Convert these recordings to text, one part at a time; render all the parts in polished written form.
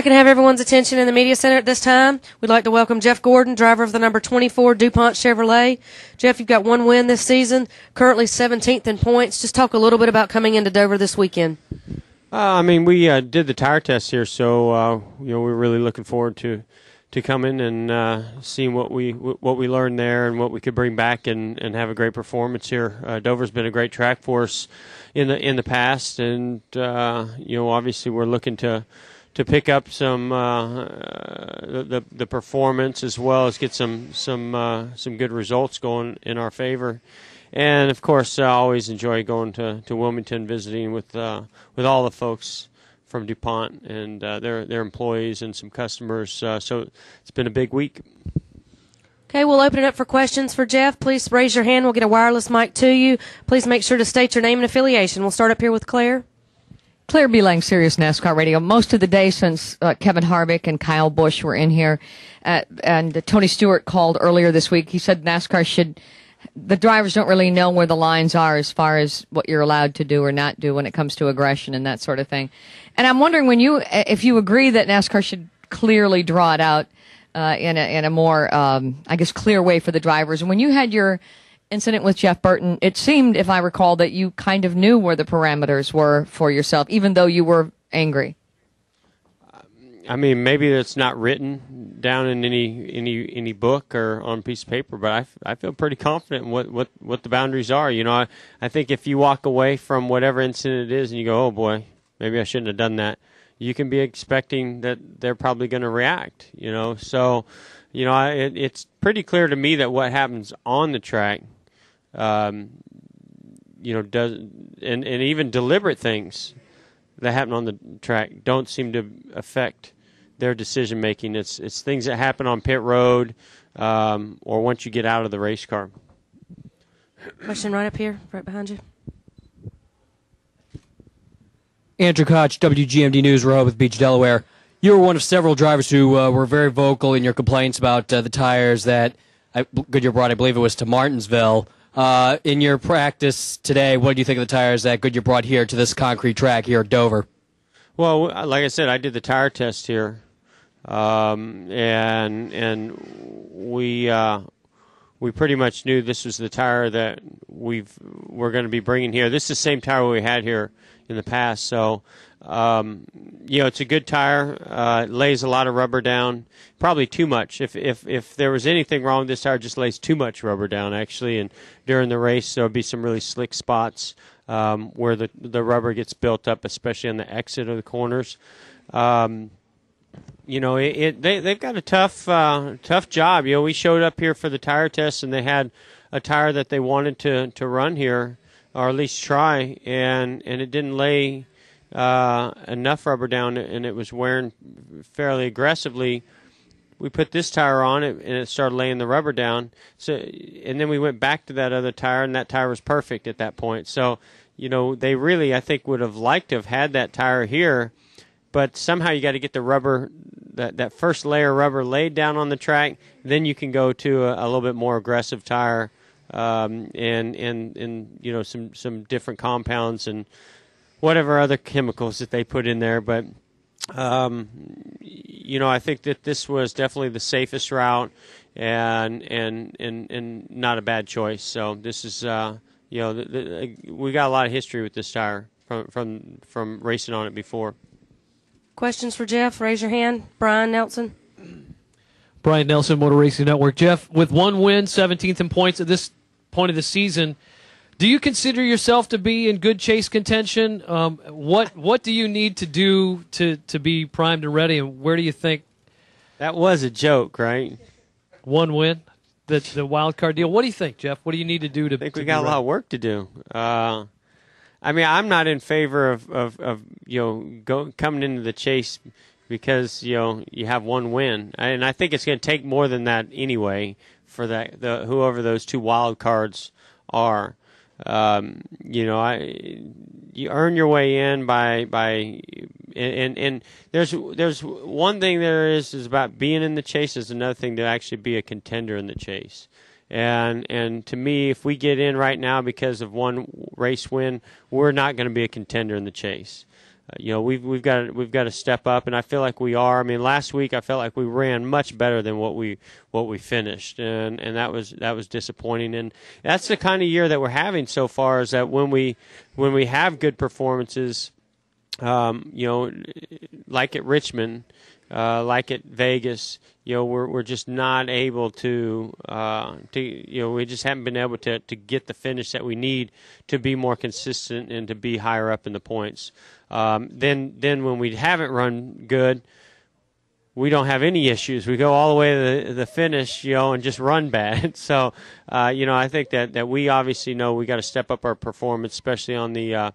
I can have everyone's attention in the media center at this time, we'd like to welcome Jeff Gordon, driver of the number 24 DuPont Chevrolet. Jeff, you've got one win this season, currently 17th in points. Just talk a little bit about coming into Dover this weekend. We did the tire test here, so we're really looking forward to coming and seeing what we learned there and what we could bring back and have a great performance here. Dover's been a great track for us in the past, and obviously we're looking to pick up some the performance as well as get some good results going in our favor. And of course, I always enjoy going to Wilmington, visiting with all the folks from DuPont and their employees and some customers. So it's been a big week. Okay, we'll open it up for questions for Jeff. Please raise your hand. We'll get a wireless mic to you. Please make sure to state your name and affiliation. We'll start up here with Claire. Claire B. Lang, Sirius NASCAR Radio. Most of the day since Kevin Harvick and Kyle Busch were in here, and Tony Stewart called earlier this week. He said NASCAR the drivers don't really know where the lines are as far as what you're allowed to do or not do when it comes to aggression and that sort of thing. And I'm wondering if you agree that NASCAR should clearly draw it out in a more, clear way for the drivers. And when you had your incident with Jeff Burton, it seemed, if I recall, that you kind of knew where the parameters were for yourself, even though you were angry. Maybe it's not written down in any book or on a piece of paper, but I feel pretty confident in what the boundaries are. I think if you walk away from whatever incident it is and you go, oh boy, maybe I shouldn't have done that, you can be expecting that they're probably going to react. So it's pretty clear to me that what happens on the track, does and even deliberate things that happen on the track don't seem to affect their decision making. It's things that happen on pit road or once you get out of the race car. Question right up here, right behind you. Andrew Koch, WGMD News, Rehoboth Beach, Delaware. You were one of several drivers who were very vocal in your complaints about the tires that Goodyear brought, I believe it was to Martinsville. In your practice today, what do you think of the tires that Goodyear brought here to this concrete track here at Dover? Well, like I said, I did the tire test here, and we pretty much knew this was the tire that we're going to be bringing here. This is the same tire we had here in the past, so it's a good tire. It lays a lot of rubber down, probably too much. If there was anything wrong with this tire, it just lays too much rubber down actually, and during the race there would be some really slick spots where the rubber gets built up, especially on the exit of the corners. They've got a tough job. We showed up here for the tire test, and they had a tire that they wanted to run here, or at least try, and it didn't lay enough rubber down, and it was wearing fairly aggressively. We put this tire on it, and it started laying the rubber down. So, and then we went back to that other tire, and that tire was perfect at that point. So, they really, I think, would have liked to have had that tire here, but somehow you got to get the rubber, that first layer of rubber laid down on the track. Then you can go to a little bit more aggressive tire, and some different compounds and whatever other chemicals that they put in there. But I think that this was definitely the safest route and not a bad choice. So this is we got a lot of history with this tire from racing on it before. Questions for Jeff? Raise your hand. Brian Nelson. Brian Nelson, Motor Racing Network. Jeff, with one win, 17th in points at this point of the season, do you consider yourself to be in good chase contention? What do you need to do to be primed and ready, and where do you think? That was a joke, right? One win, the wild card deal. What do you think, Jeff? What do you need to do to? I think we got a lot of work to do. I'm not in favor of coming into the chase because you have one win, and I think it's going to take more than that anyway for whoever those two wild cards are. You earn your way in by and there's one thing there is about being in the chase. There's another thing to actually be a contender in the chase. And to me, if we get in right now because of one race win, we're not going to be a contender in the chase. we've got to step up, and I feel like we are. I mean, last week I felt like we ran much better than what we finished, and that was disappointing. And that's the kind of year that we're having so far, is that when we have good performances, like at Richmond, like at Vegas, we're just not able to we just haven't been able to get the finish that we need to be more consistent and to be higher up in the points. Then when we haven't run good, we don't have any issues. We go all the way to the finish, and just run bad. So, I think that we obviously know we got to step up our performance, especially on the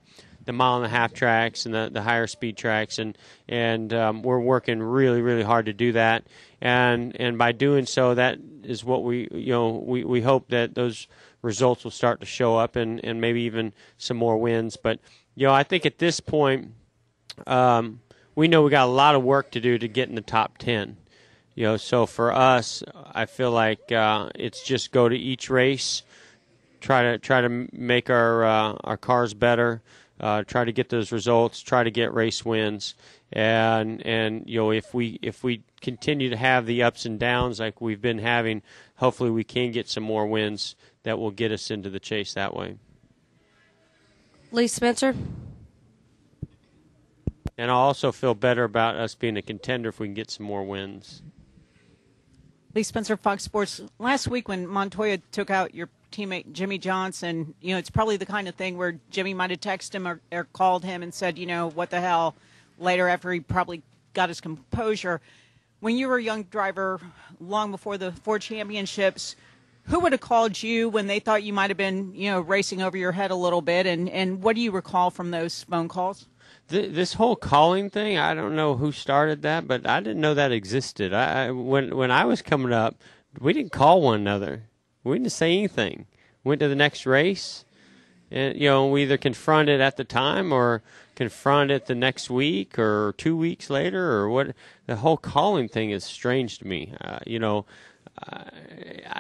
mile-and-a-half tracks and the higher speed tracks, and we're working really, really hard to do that. And by doing so, that is what we hope that those results will start to show up, and maybe even some more wins. But I think at this point, we know we got a lot of work to do to get in the top 10. So for us, I feel like it's just go to each race, try to make our cars better. Try to get those results, try to get race wins, and if we continue to have the ups and downs like we've been having, hopefully we can get some more wins that will get us into the chase that way. Lee Spencer? And I also feel better about us being a contender if we can get some more wins. Lee Spencer, Fox Sports. Last week when Montoya took out your teammate Jimmy Johnson, it's probably the kind of thing where Jimmy might have texted him or called him and said, what the hell, later after he probably got his composure. When you were a young driver, long before the 4 championships, who would have called you when they thought you might have been, racing over your head a little bit? And what do you recall from those phone calls? This whole calling thing, I don't know who started that, but I didn't know that existed. When I was coming up, we didn't call one another. We didn't say anything. Went to the next race, and we either confronted at the time or confronted the next week or 2 weeks later or what. The whole calling thing is strange to me.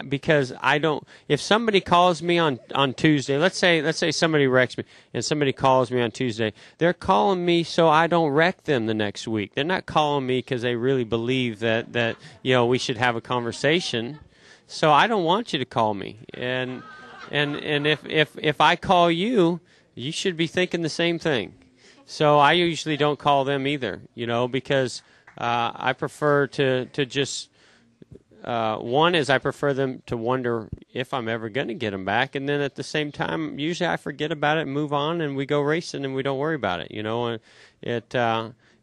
Because I don't. If somebody calls me on Tuesday, let's say somebody wrecks me, and somebody calls me on Tuesday, they're calling me so I don't wreck them the next week. They're not calling me because they really believe that we should have a conversation. So I don't want you to call me, and if I call you, you should be thinking the same thing. So I usually don't call them either, because I prefer to just. One is I prefer them to wonder if I'm ever going to get them back, and then at the same time, usually I forget about it and move on, and we go racing and we don't worry about it.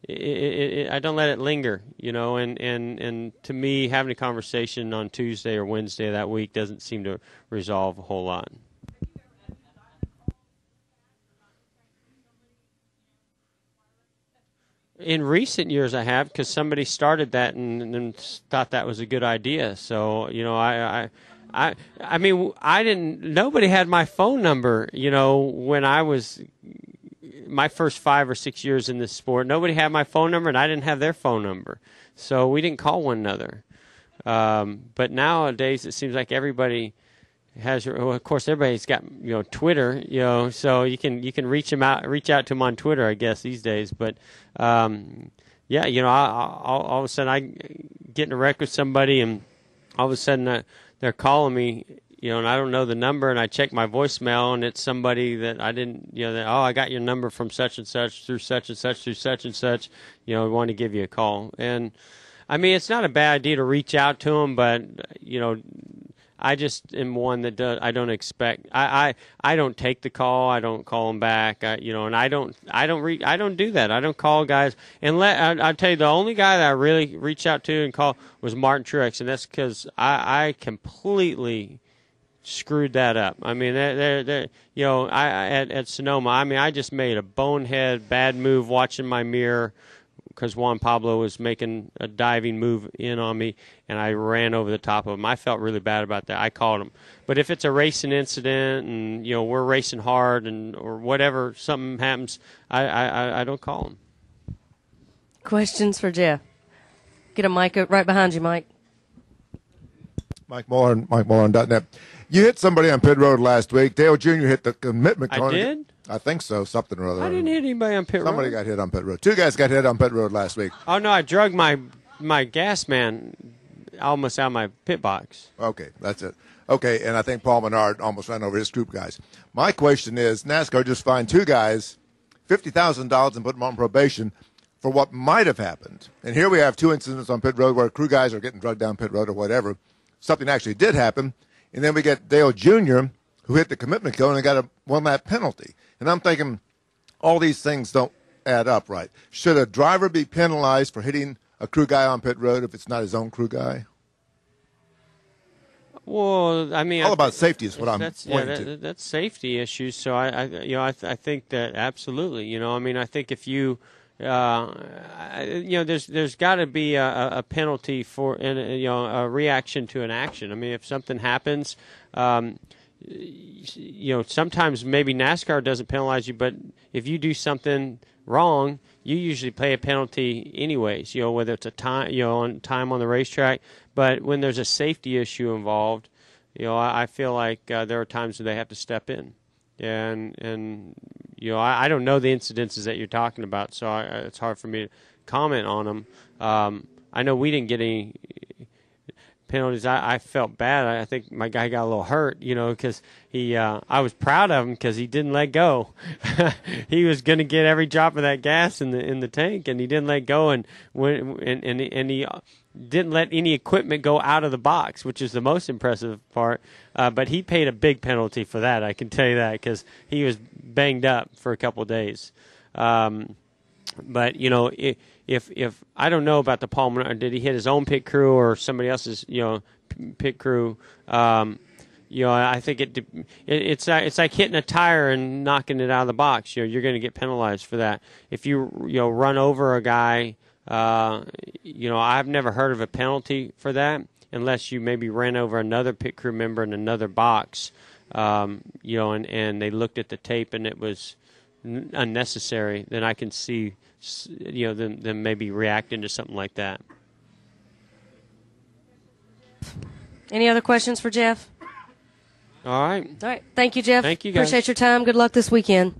I don't let it linger. And to me, having a conversation on Tuesday or Wednesday of that week doesn't seem to resolve a whole lot. In recent years, I have, because somebody started that and thought that was a good idea. So, I mean, nobody had my phone number, when I was my first 5 or 6 years in this sport. Nobody had my phone number, and I didn't have their phone number. So we didn't call one another. But nowadays, it seems like everybody has of course everybody's got Twitter, so you can reach out to them on Twitter, I guess, these days. But yeah, all of a sudden I get in a wreck with somebody, and all of a sudden they're calling me, and I don't know the number, and I check my voicemail, and it's somebody that I didn't, I got your number from such and such through such and such through such and such, we want to give you a call. And I mean, it's not a bad idea to reach out to them, but I just am one that I don't expect. I don't take the call. I don't call them back. And I don't do that. I don't call guys. And I'll tell you, the only guy that I really reached out to and called was Martin Truex, and that's because I completely screwed that up. I mean, at Sonoma, I mean, I just made a bonehead bad move watching my mirror, because Juan Pablo was making a diving move in on me, and I ran over the top of him. I felt really bad about that. I called him. But if it's a racing incident and, we're racing hard or whatever, something happens, I don't call him. Questions for Jeff? Get a mic right behind you, Mike. Mike Moore.net. You hit somebody on pit road last week. Dale Jr. hit the commitment cone. I did? I think so, something or other. I didn't hit anybody on pit road. Somebody got hit on pit road. 2 guys got hit on pit road last week. Oh, no, I drug my gas man almost out of my pit box. Okay, that's it. Okay, and I think Paul Menard almost ran over his group guys. My question is, NASCAR just fined 2 guys $50,000 and put them on probation for what might have happened. And here we have 2 incidents on pit road where crew guys are getting drugged down pit road or whatever. Something actually did happen. And then we get Dale Jr., who hit the commitment cone and got a 1-lap penalty. And I'm thinking, all these things don't add up right. Should a driver be penalized for hitting a crew guy on pit road if it's not his own crew guy? Well, I mean, all about safety is what I'm pointing to. That's safety issues. So I think that absolutely. I mean, I think if you, there's got to be a penalty for, a reaction to an action. I mean, if something happens, sometimes maybe NASCAR doesn't penalize you, but if you do something wrong, you usually pay a penalty anyways, whether it's a time, on time on the racetrack. But when there's a safety issue involved, I feel like there are times when they have to step in. And I don't know the incidences that you're talking about, so it's hard for me to comment on them. I know we didn't get any penalties. I felt bad. I think my guy got a little hurt, because I was proud of him because he didn't let go. He was going to get every drop of that gas in the tank, and he didn't let go, and he didn't let any equipment go out of the box, which is the most impressive part. But he paid a big penalty for that, I can tell you that, because he was banged up for a couple of days. But if I don't know about the Paul Menard, did he hit his own pit crew or somebody else's pit crew? I think it's like hitting a tire and knocking it out of the box. You're going to get penalized for that. If you run over a guy, I've never heard of a penalty for that unless you maybe ran over another pit crew member in another box, and they looked at the tape and it was unnecessary. Then I can see, them maybe reacting to something like that. Any other questions for Jeff? All right. All right. Thank you, Jeff. Thank you, guys. Appreciate your time. Good luck this weekend.